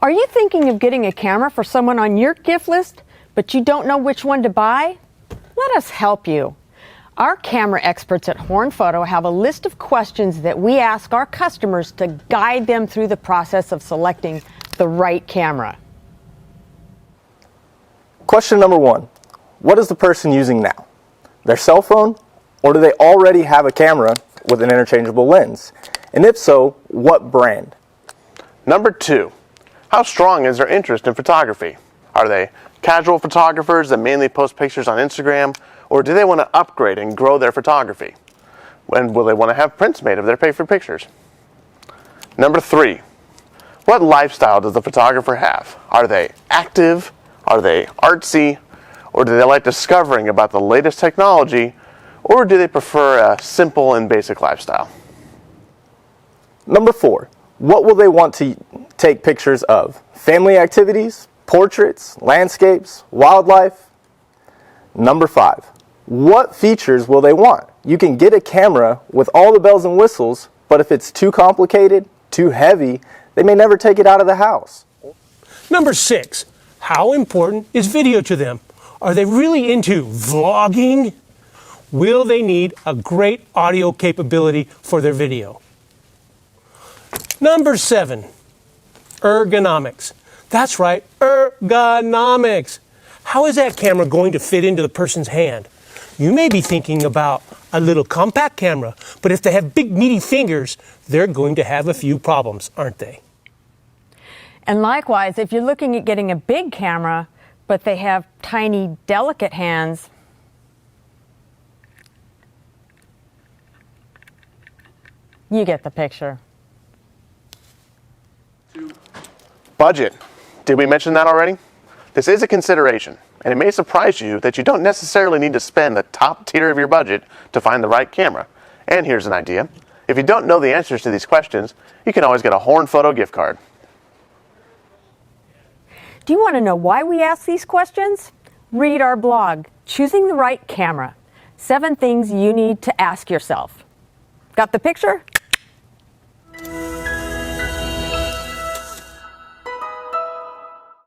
Are you thinking of getting a camera for someone on your gift list, but you don't know which one to buy? Let us help you. Our camera experts at Horn Photo have a list of questions that we ask our customers to guide them through the process of selecting the right camera. Question number 1. What is the person using now? Their cell phone, or do they already have a camera with an interchangeable lens? And if so, what brand? Number 2. How strong is their interest in photography? Are they casual photographers that mainly post pictures on Instagram, or do they want to upgrade and grow their photography? When will they want to have prints made of their favorite pictures? Number 3. What lifestyle does the photographer have? Are they active? Are they artsy? Or do they like discovering about the latest technology? Or do they prefer a simple and basic lifestyle? Number 4. What will they want to take pictures of? Family activities, portraits, landscapes, wildlife? Number 5. What features will they want? You can get a camera with all the bells and whistles, but if it's too complicated, too heavy, they may never take it out of the house. Number 6. How important is video to them? Are they really into vlogging? Will they need a great audio capability for their video? Number 7, ergonomics. That's right, ergonomics. How is that camera going to fit into the person's hand? You may be thinking about a little compact camera, but if they have big meaty fingers, they're going to have a few problems, aren't they? And likewise, if you're looking at getting a big camera, but they have tiny, delicate hands, you get the picture. Budget. Did we mention that already? This is a consideration, and it may surprise you that you don't necessarily need to spend the top tier of your budget to find the right camera. And here's an idea. If you don't know the answers to these questions, you can always get a Horn Photo gift card. Do you want to know why we ask these questions? Read our blog, Choosing the Right Camera. 7 things you need to ask yourself. Got the picture?